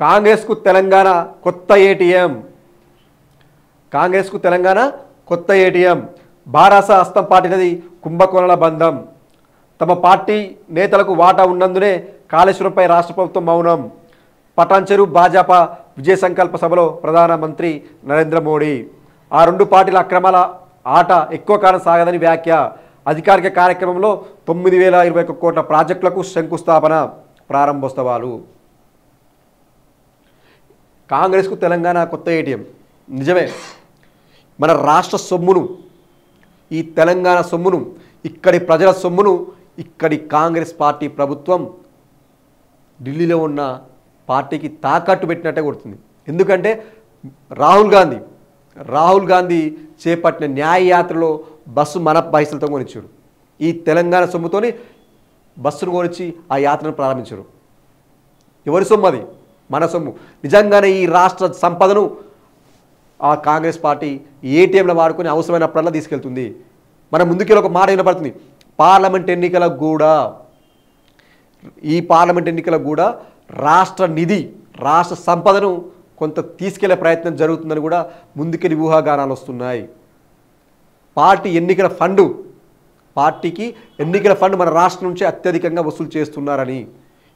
కాంగ్రెస్కు తెలంగాణ కొత్త ఏటీఎం. కాంగ్రెస్కు తెలంగాణ కొత్త ఏటీఎం. బారాస హస్తం పాటినది కుంభకోణాల బంధం. తమ పార్టీ నేతలకు వాటా ఉన్నందునే కాళేశ్వరంపై రాష్ట్ర ప్రభుత్వం మౌనం. పటాన్చెరు భాజపా విజయ సంకల్ప సభలో ప్రధానమంత్రి నరేంద్ర మోడీ. ఆ రెండు పార్టీల అక్రమాల ఆట ఎక్కువ కాలం సాగదని వ్యాఖ్య. అధికారిక కార్యక్రమంలో 9,021 కోట్ల ప్రాజెక్టులకు శంకుస్థాపన, ప్రారంభోత్సవాలు. కాంగ్రెస్కు తెలంగాణ కొత్త ఏటీఎం. నిజమే, మన రాష్ట్ర సొమ్మును, ఈ తెలంగాణ సొమ్మును, ఇక్కడి ప్రజల సొమ్మును ఇక్కడి కాంగ్రెస్ పార్టీ ప్రభుత్వం ఢిల్లీలో ఉన్న పార్టీకి తాకట్టు పెట్టినట్టే కొడుతుంది. ఎందుకంటే రాహుల్ గాంధీ చేపట్టిన న్యాయ యాత్రలో బస్సు మన పైసలతో కొనిచ్చారు. ఈ తెలంగాణ సొమ్ముతోని బస్సును కొనిచ్చి ఆ యాత్రను ప్రారంభించారు. ఎవరి సొమ్ము అది? మన సొమ్ము. నిజంగానే ఈ రాష్ట్ర సంపదను ఆ కాంగ్రెస్ పార్టీ ఏటీఎంలో వాడుకొని అవసరమైనప్పుడల్లా తీసుకెళ్తుంది. మన ముందుకెళ్ళి ఒక మాట వినపడుతుంది. పార్లమెంట్ ఎన్నికలకు కూడా రాష్ట్ర నిధి, రాష్ట్ర సంపదను కొంత తీసుకెళ్లే ప్రయత్నం జరుగుతుందని కూడా ముందుకెళ్ళి ఊహాగానాలు వస్తున్నాయి. పార్టీకి ఎన్నికల ఫండ్ మన రాష్ట్రం నుంచి అత్యధికంగా వసూలు చేస్తున్నారని,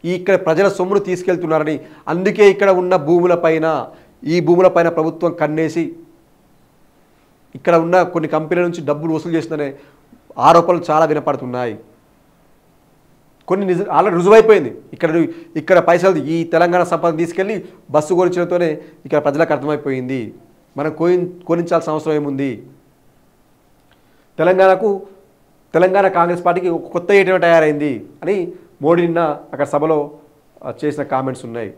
ఇక్కడ ప్రజల సొమ్మును తీసుకెళ్తున్నారని, అందుకే ఇక్కడ ఉన్న ఈ భూములపైన ప్రభుత్వం కన్నేసి ఇక్కడ ఉన్న కొన్ని కంపెనీల నుంచి డబ్బులు వసూలు చేస్తుందనే ఆరోపణలు చాలా వినపడుతున్నాయి. కొన్ని ఆల్రెడీ రుజువైపోయింది. ఇక్కడ పైసలు ఈ తెలంగాణ సంపద తీసుకెళ్ళి బస్సు కొనించడంతోనే ఇక్కడ ప్రజలకు అర్థమైపోయింది. మనం కొనించాల్సిన అవసరం ఏముంది. తెలంగాణ కాంగ్రెస్ పార్టీకి కొత్త ఏటీఎం తయారైంది అని మోడీ నిన్న అక్కడ సభలో చేసిన కామెంట్స్ ఉన్నాయి.